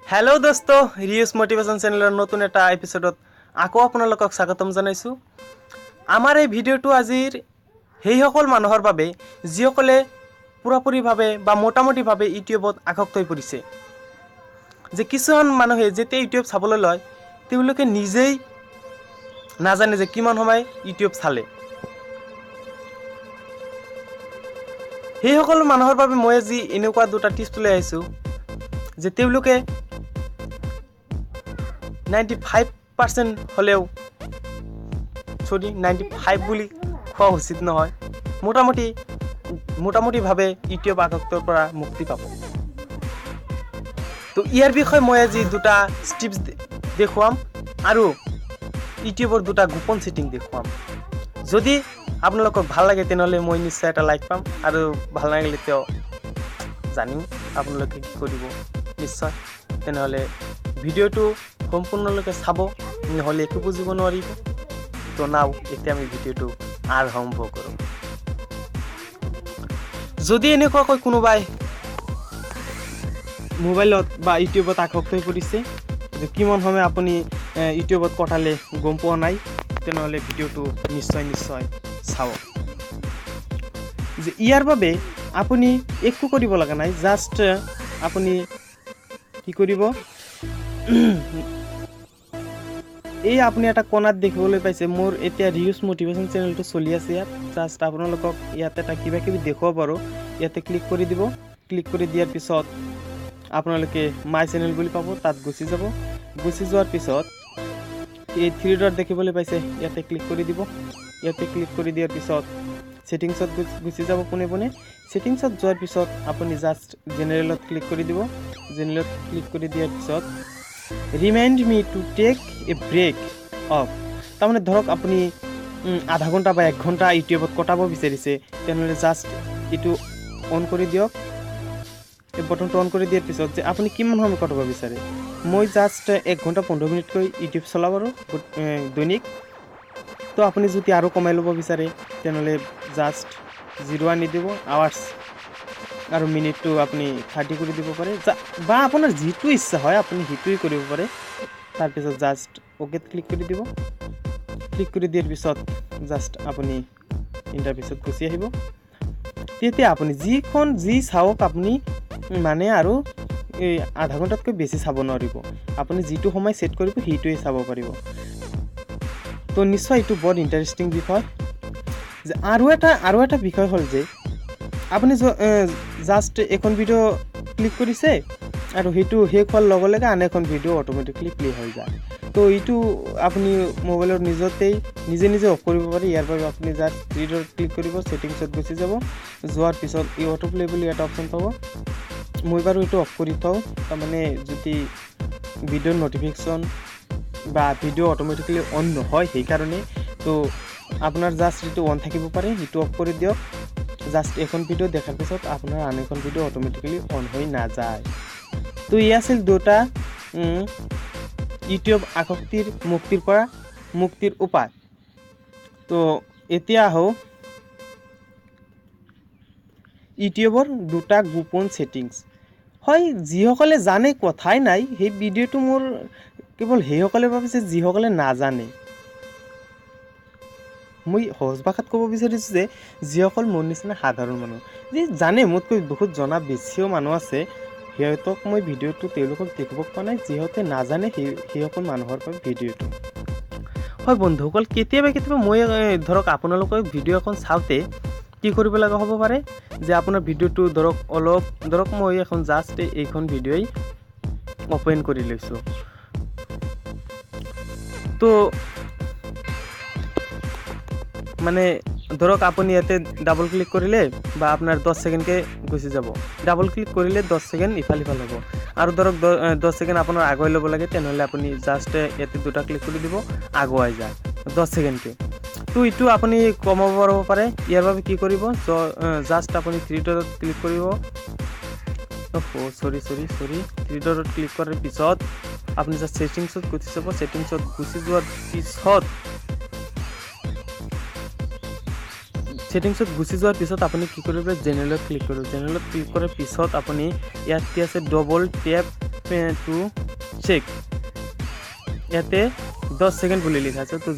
Hello दोस्तों reuse motivation चैनलर नतुन एटा एपिसोडत आको आपनालोকক स्वागतम जनाइछु। आमार এই ভিডিওটো আজিৰ সেই সকল মানুহৰ বাবে যিসকলে পুৰাপুৰিভাৱে বা মোটামুটিভাৱে ইউটিউবত আসক্ত হৈ পৰিছে। যে কিছুমান মানুহে যেতিয়া ইউটিউব চাবলৈ লয় তেওঁলোকে নিজেই নাজানে যে কিমান সময় ইউটিউব চালে। সেই সকল মানুহৰ বাবে মই আজি এনেকুৱা দুটা টিপছ লৈ আহিছো যে তেওঁলোকে 95% হলেও সৰি 95 বুলি কোৱা উচিত নহয়, মোটামুটিভাৱে ইউটিউব আসক্তিৰ পৰা মুক্তি পাব। তো ইয়াৰ বিষয়ে মই আজি দুটা টিপছ দেখুৱাম আৰু ইউটিউবৰ দুটা গোপন সেটিং দেখুৱাম। যদি আপোনালোকক ভাল লাগে তেনেহলে মই নিশ্চয় এটা লাইক পাম আৰু ভাল লাগিলে তেও জানিম আপোনালোকে কি কৰিব নিশ্চয়। তেনেহলে ভিডিওটো সম্পূৰ্ণলৈকে চাব, নহলে একো বুজিব নোৱাৰিব। তো নাও এতিয়া আমি ভিডিওটো আৰম্ভ কৰোঁ। যদি এনেকুৱাকৈ কোনোবাই মোবাইলত বা ইউটিউবত আসক্ত হৈ পৰিছে যে কিমান সময় আপুনি ইউটিউবত কটালে গম পোৱা নাই, তেনেহলে ভিডিওটো নিশ্চয় চাওক। যে ইয়াৰ বাবে আপুনি একো কৰিব লগা নাই, জাষ্ট আপুনি কি কৰিব, এই আপুনি এটা কোণাত দেখিবলৈ পাইছে মোৰ এতিয়া ৰিউজ মোটিভেশন চেনেলটো চলি আছে। ইয়াত জাষ্ট আপোনালোকক ইয়াতে এটা কিবা কিবি দেখুৱাব পাৰোঁ। ইয়াতে ক্লিক কৰি দিব। ক্লিক কৰি দিয়াৰ পিছত আপোনালোকে মাই চেনেল বুলি পাব, তাত গুচি যাব। গুচি যোৱাৰ পিছত এই থ্ৰী ডট দেখিবলৈ পাইছে, ইয়াতে ক্লিক কৰি দিব। ইয়াতে ক্লিক কৰি দিয়াৰ পিছত সেটিংছত গুচি যাব পোনে পোনে। সেটিংছত যোৱাৰ পিছত আপুনি জাষ্ট জেনেৰেলত ক্লিক কৰি দিব। জেনেৰেলত ক্লিক কৰি দিয়াৰ পিছত remind me to take a brake of, তাৰমানে ধৰক আপুনি আধা ঘণ্টা বা 1 ঘণ্টা ইউটিউবত কটাব বিচাৰিছে, তেনেহ'লে জাষ্ট এইটো অন কৰি দিয়ক। এই বটনটো অন কৰি দিয়াৰ পিছত যে আপুনি কিমান সময় কটাব বিচাৰে, মই জাষ্ট 1 ঘণ্টা 15 মিনিটকৈ ইউটিউব চলাব আৰু দৈনিক। তো আপুনি যদি আৰু কমাই ল'ব বিচাৰে তেনেহ'লে জাষ্ট 0 আনি দিব, আৱাৰ্ছ আৰু মিনিটটো আপুনি 30 কৰি দিব পাৰে, বা আপোনাৰ যিটো ইচ্ছা হয় আপুনি সেইটোৱে কৰিব পাৰে। তাৰপিছত জাষ্ট অ'কেত ক্লিক কৰি দিব। ক্লিক কৰি দিয়াৰ পিছত জাষ্ট আপুনি ইণ্টাৰফেচত গুচি আহিব। তেতিয়া আপুনি যি চাওক আপুনি মানে আৰু এই আধা ঘণ্টাতকৈ বেছি চাব নোৱাৰিব। আপুনি যিটো সময় ছেট কৰিব সেইটোৱে চাব পাৰিব। তো নিশ্চয় এইটো বৰ ইণ্টাৰেষ্টিং বিষয়। যে আৰু এটা বিষয় হ'ল যে আপুনি জাষ্ট এখন ভিডিঅ' ক্লিক কৰিছে আৰু সেইটো শেষ হোৱাৰ লগে লগে আন এখন ভিডিঅ' অট'মেটিকলি প্লে হৈ যায়। তো এইটো আপুনি মোবাইলৰ নিজে অফ কৰিব পাৰে। ইয়াৰ বাবে আপুনি জাষ্ট থ্ৰী ডট ক্লিক কৰিব, ছেটিংছত গুচি যাব। যোৱাৰ পিছত এই অটো প্লে বুলি এটা অপশ্যন পাব। মই বাৰু এইটো অফ কৰি থওঁ, তাৰমানে যদি ভিডিঅ'ৰ নটিফিকেশ্যন বা ভিডিঅ' অট'মেটিকলি অন নহয় সেইকাৰণে। তো আপোনাৰ জাষ্ট এইটো অন থাকিব পাৰে, সেইটো অফ কৰি দিয়ক। জাষ্ট এখন ভিডিঅ' দেখাৰ পিছত আপোনাৰ আন এখন ভিডিঅ' অট'মেটিকলি অন হৈ নাযায়। তো ই আছিল দুটা ইউটিউব আসক্তিৰ মুক্তিৰ উপায়। তো এতিয়া আহোঁ ইউটিউবৰ দুটা গোপন ছেটিংছ। হয়, যিসকলে জানে কথাই নাই, সেই ভিডিঅ'টো মোৰ কেৱল সেইসকলে ভাবিছে যিসকলে নাজানে। মই সহজ ভাষাত ক'ব বিচাৰিছোঁ যে যিসকল মোৰ নিচিনা সাধাৰণ মানুহ, যি জানে, মোতকৈ বহুত জনা বেছিও মানুহ আছে, সিহঁতক মই ভিডিঅ'টো তেওঁলোকক দেখিব পোৱা নাই। যিহঁতে নাজানে সেইসকল মানুহৰ পৰা ভিডিঅ'টো হয়। বন্ধুসকল, কেতিয়াবা মই ধৰক আপোনালোকে ভিডিঅ' এখন চাওঁতে কি কৰিব লগা হ'ব পাৰে যে আপোনাৰ ভিডিঅ'টো ধৰক মই এখন জাষ্ট এইখন ভিডিঅ'ই অপেন কৰি লৈছোঁ। তো মানে ধৰক আপুনি ইয়াতে ডাবল ক্লিক কৰিলে বা আপোনাৰ 10 ছেকেণ্ডকৈ গুচি যাব। ডাবল ক্লিক কৰিলে 10 ছেকেণ্ড ইফাল হ'ব, আৰু ধৰক 10 ছেকেণ্ড আপোনাৰ আগুৱাই ল'ব লাগে, তেনেহ'লে আপুনি জাষ্ট ইয়াতে দুটা ক্লিক কৰি দিব, আগুৱাই যায় 10 ছেকেণ্ডকৈ। তো এইটো আপুনি কমাব পাৰে। ইয়াৰ বাবে কি কৰিব, জাষ্ট আপুনি থ্ৰী ডটত ক্লিক কৰিব। থ্ৰী ডটত ক্লিক কৰাৰ পিছত আপুনি জাষ্ট ছেটিংছত গুচি যাব। ছেটিংছত গুচি যোৱাৰ পিছত আপুনি কি কৰিব, জেনেৰেলত ক্লিক কৰিব। জেনেৰেলত ক্লিক কৰাৰ পিছত আপুনি ইয়াত কি আছে, ডবল টেপ টু চেক ইয়াতে 10 সেকেন্ড বুলি লিখা আছে। তো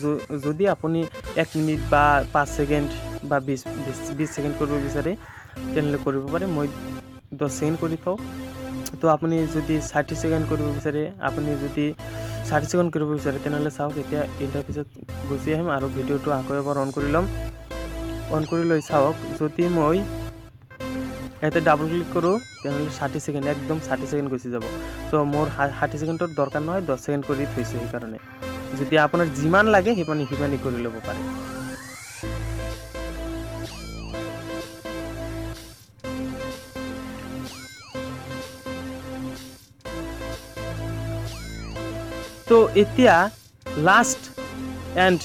যদি আপুনি 1 মিনিট বা 5 সেকেন্ড বা 20 সেকেন্ড কৰিব বিচাৰে তেনেহ'লে কৰিব পাৰে। মই 10 সেকেন্ড কৰি থওঁ। তো আপুনি যদি 60 সেকেন্ড কৰিব বিচাৰে, আপুনি যদি 60 সেকেন্ড কৰিব বিচাৰে তেনেহ'লে চাওক। এতিয়া এইটাৰ পিছত গুচি আহিম আৰু ভিডিঅ'টো আকৌ এবাৰ অন কৰি ল'ম। অন কৰি লৈ চাওক, যদি মই ইয়াতে ডাবল ক্লিক কৰোঁ তেনেহ'লে 60 সেকেন্ড, একদম 60 সেকেন্ড গুচি যাব। তো মোৰ 60 সেকেন্ডৰ দৰকাৰ নহয়, 10 সেকেন্ড কৰি থৈছোঁ সেইকাৰণে। যদি আপোনাৰ যিমান লাগে সিমানেই কৰি ল'ব পাৰে। তো এতিয়া লাষ্ট এণ্ড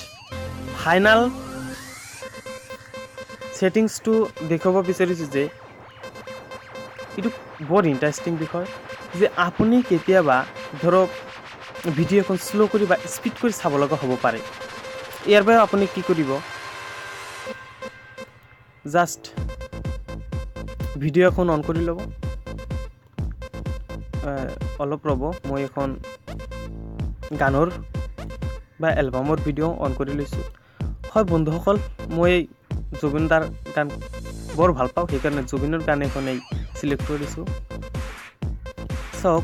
ফাইনাল সেটিংসটো দেখাব বিচাৰিছোঁ যে এইটো বৰ ইণ্টাৰেষ্টিং বিষয় যে আপুনি কেতিয়াবা ধৰক ভিডিঅ' এখন স্লো কৰি বা স্পীড কৰি চাব লগা হ'ব পাৰে। ইয়াৰ বাবে আপুনি কি কৰিব, জাষ্ট ভিডিঅ' এখন অন কৰি ল'ব। অলপ ৰ'ব, মই এখন গানৰ বা এলবামৰ ভিডিঅ' অন কৰি লৈছোঁ। হয় বন্ধুসকল, মই জুবিন দাৰ গান বৰ ভাল পাওঁ, সেইকাৰণে জুবিনৰ গান এখনেই চিলেক্ট কৰিছোঁ। চাওক,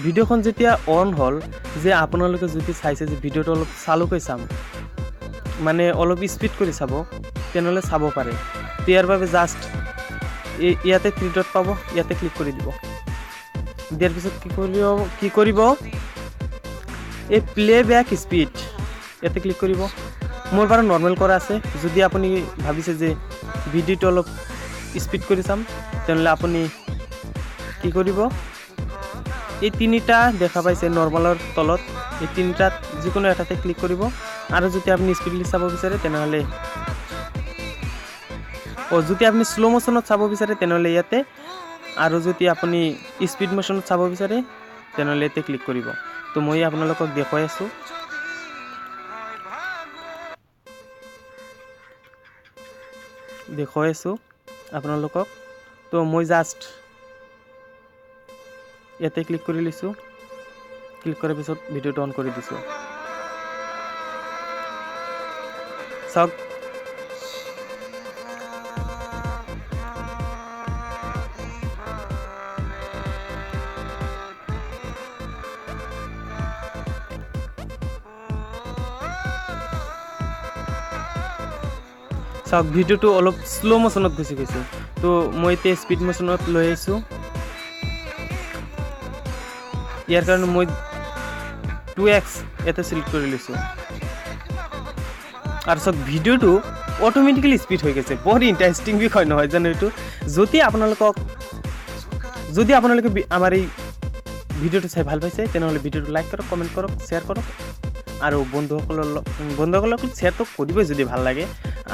ভিডিঅ'খন যেতিয়া অন হ'ল, যে আপোনালোকে যদি চাইছে যে ভিডিঅ'টো অলপ চালুকৈ চাম, মানে অলপ স্পীড কৰি চাব, তেনেহ'লে চাব পাৰে। ইয়াৰ বাবে জাষ্ট ইয়াতে 3 ডট পাব, ইয়াতে ক্লিক কৰি দিব। দিয়াৰ পিছত কি কৰিব এই প্লে বেক স্পীড ইয়াতে ক্লিক কৰিব। মোৰ বাৰু নৰ্মেল কৰা আছে। যদি আপুনি ভাবিছে যে ভিডিঅ'টো অলপ স্পীড কৰি চাম তেনেহ'লে আপুনি কি কৰিব, এই 3টা দেখা পাইছে নৰ্মেলৰ তলত, এই 3টাত যিকোনো এটাতে ক্লিক কৰিব। আৰু যদি আপুনি স্পীডলি চাব বিচাৰে তেনেহ'লে যদি আপুনি স্লো মোশ্যনত চাব বিচাৰে তেনেহ'লে ইয়াতে, আৰু যদি আপুনি স্পীড মোশ্যনত চাব বিচাৰে তেনেহ'লে ইয়াতে ক্লিক কৰিব। তো মই আপোনালোকক দেখুৱাই আছোঁ আপোনালোকক। তো মই জাষ্ট ইয়াতে ক্লিক কৰি লৈছোঁ। ক্লিক কৰাৰ পিছত ভিডিঅ'টো অন কৰি দিছোঁ। চাওক, ভিডিঅ'টো অলপ স্লো মোশ্যনত গুচি গৈছে। তো মই এতিয়া স্পীড মোশ্যনত লৈ আহিছোঁ। ইয়াৰ কাৰণে মই 2x ইয়াতে চিলেক্ট কৰি লৈছোঁ। আৰু চাওক, ভিডিঅ'টো অট'মেটিকেলি স্পীড হৈ গৈছে। বৰ ইণ্টাৰেষ্টিং বিষয় নহয় জানো এইটো? যদি আপোনালোকে আমাৰ এই ভিডিঅ'টো চাই ভাল পাইছে তেনেহ'লে ভিডিঅ'টো লাইক কৰক, কমেণ্ট কৰক, শ্বেয়াৰ কৰক, আৰু বন্ধুসকলৰ লগত শ্বেয়াৰটো কৰিবই যদি ভাল লাগে।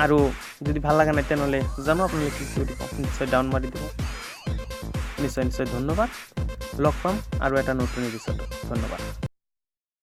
আৰু যদি ভাল লগা নাই তেনেহ'লে জানো আপোনালোকে কি কৰি দিব, নিশ্চয় ডাউন মাৰি দিব। নিশ্চয় ধন্যবাদ। লগ পাম আৰু এটা নতুন এপিছডত। ধন্যবাদ।